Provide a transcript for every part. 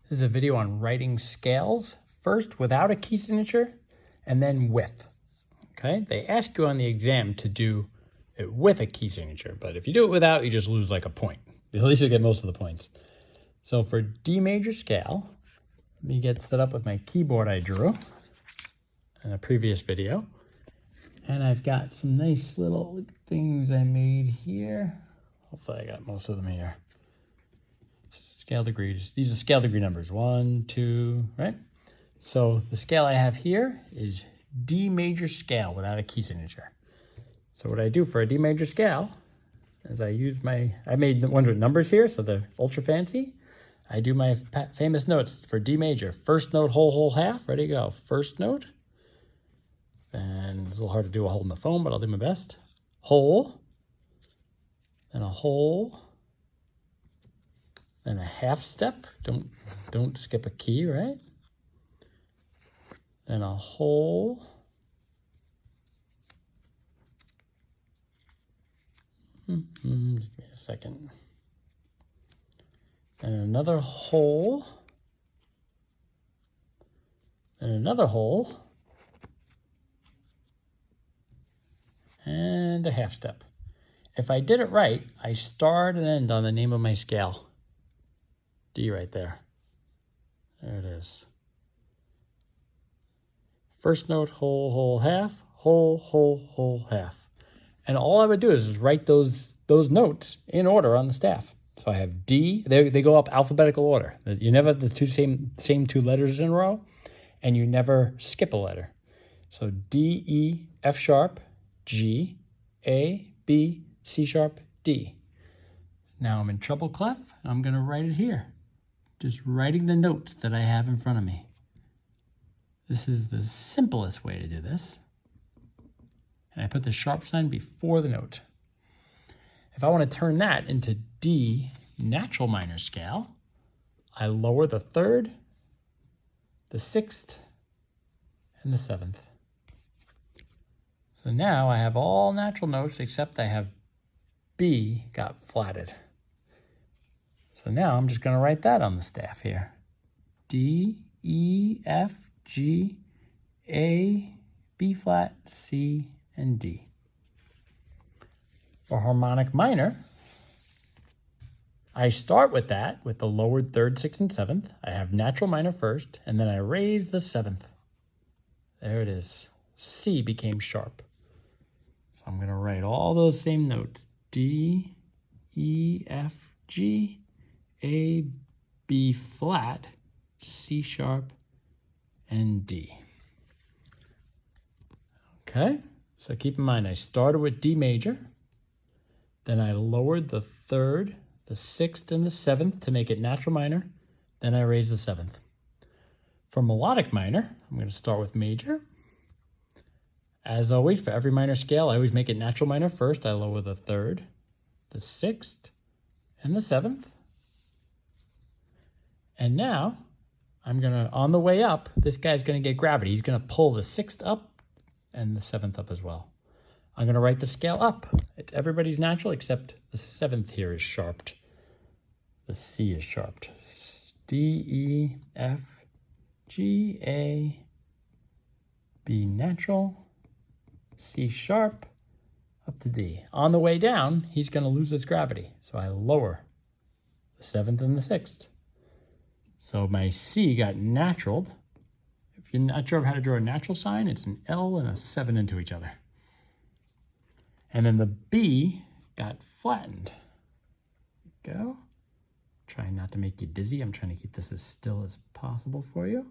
This is a video on writing scales, first without a key signature and then with. Okay, they ask you on the exam to do it with a key signature, but if you do it without, you just lose like a point. At least you get most of the points. So for D major scale, let me get set up with my keyboard I drew in a previous video. And I've got some nice little things I made here. Hopefully I got most of them here. Scale degrees. These are scale degree numbers. 1, 2, right? So the scale I have here is D major scale without a key signature. So what I do for a D major scale is I made the ones with numbers here, so they're ultra fancy. I do my famous notes for D major. First note, whole, whole, half. Ready to go. First note. And it's a little hard to do a holding the phone, but I'll do my best. Whole. Then a whole. Then a half step. Don't skip a key, right? Then a whole. Just give me a second. And another whole. And another whole. And a half step. If I did it right, I start and end on the name of my scale. D right there. There it is. First note, whole, whole, half, whole, whole, whole, half. And all I would do is write those notes in order on the staff. So I have D, they go up alphabetical order. You never have the same two letters in a row, and you never skip a letter. So D, E, F sharp, G, A, B, C sharp, D. Now I'm in treble clef, and I'm gonna write it here. Just writing the notes that I have in front of me. This is the simplest way to do this. And I put the sharp sign before the note. If I want to turn that into D natural minor scale, I lower the third, the sixth, and the seventh. So now I have all natural notes except I have B got flatted. So now I'm just going to write that on the staff here. D, E, F, G, A, B flat, C, and D. For harmonic minor, I start with that with the lowered third, sixth, and seventh. I have natural minor first, and then I raise the seventh. There it is. C became sharp. So I'm going to write all those same notes. D, E, F, G, A, B flat, C sharp, and D. Okay, so keep in mind I started with D major, then I lowered the third, the sixth, and the seventh to make it natural minor, then I raised the seventh. For melodic minor, I'm going to start with major. As always, for every minor scale, I always make it natural minor first. I lower the third, the sixth, and the seventh. And now, I'm gonna, on the way up, this guy's gonna get gravity. He's gonna pull the sixth up and the seventh up as well. I'm gonna write the scale up. It's everybody's natural except the seventh here is sharped. The C is sharped. D, E, F, G, A, B natural, C sharp, up to D. On the way down, he's gonna lose his gravity. So I lower the seventh and the sixth. So my C got naturaled. If you're not sure how to draw a natural sign, it's an L and a 7 into each other. And then the B got flattened. There you go. Trying not to make you dizzy. I'm trying to keep this as still as possible for you.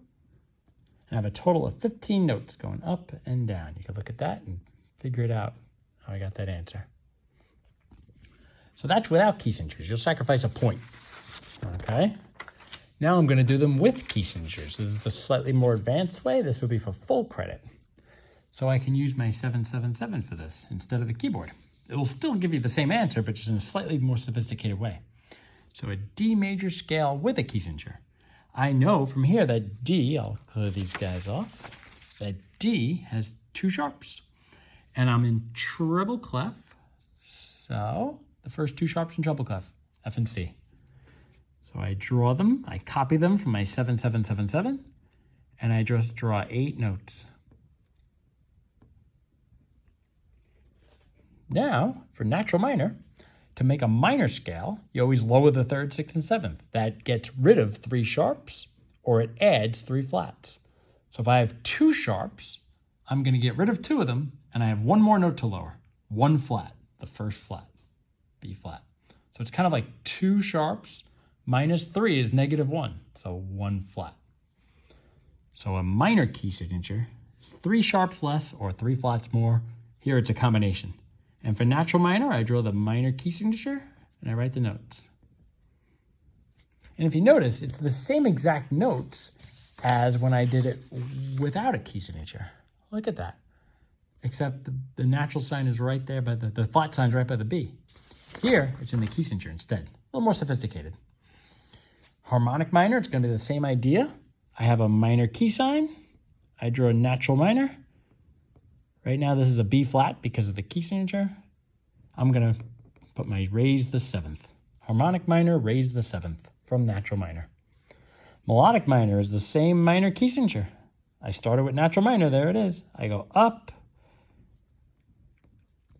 I have a total of 15 notes going up and down. You can look at that and figure it out how I got that answer. So that's without key signatures. You'll sacrifice a point. Okay. Now I'm going to do them with key signatures. This is the slightly more advanced way. This would be for full credit. So I can use my 777 for this instead of the keyboard. It will still give you the same answer, but just in a slightly more sophisticated way. So a D major scale with a key signature. I know from here that D, I'll clear these guys off, that D has 2 sharps. And I'm in treble clef. So the first 2 sharps in treble clef, F and C. So I draw them, I copy them from my 7777, and I just draw 8 notes. Now, for natural minor, to make a minor scale, you always lower the 3rd, 6th, and 7th. That gets rid of 3 sharps, or it adds 3 flats. So if I have 2 sharps, I'm going to get rid of 2 of them, and I have 1 more note to lower. 1 flat, the first flat, B flat. So it's kind of like 2 sharps minus 3 is -1, so 1 flat. So a minor key signature is 3 sharps less or 3 flats more. Here it's a combination. And for natural minor, I draw the minor key signature and I write the notes. And if you notice, it's the same exact notes as when I did it without a key signature. Look at that. Except the natural sign is right there by the flat sign's right by the B. Here, it's in the key signature instead. A little more sophisticated. Harmonic minor, it's going to be the same idea. I have a minor key sign. I draw a natural minor. Right now, this is a B flat because of the key signature. I'm going to put my raise the 7th. Harmonic minor, raise the 7th from natural minor. Melodic minor is the same minor key signature. I started with natural minor, there it is. I go up,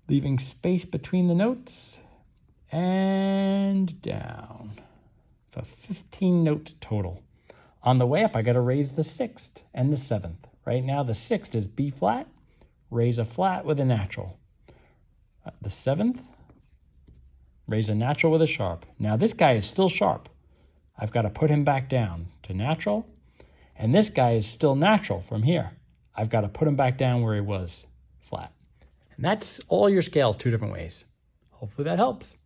leaving space between the notes, and down for 15 notes total. On the way up, I got to raise the 6th and the 7th. Right now, the 6th is B flat, raise a flat with a natural. The 7th, raise a natural with a sharp. Now this guy is still sharp. I've got to put him back down to natural, and this guy is still natural from here. I've got to put him back down where he was, flat. And that's all your scales 2 different ways. Hopefully that helps.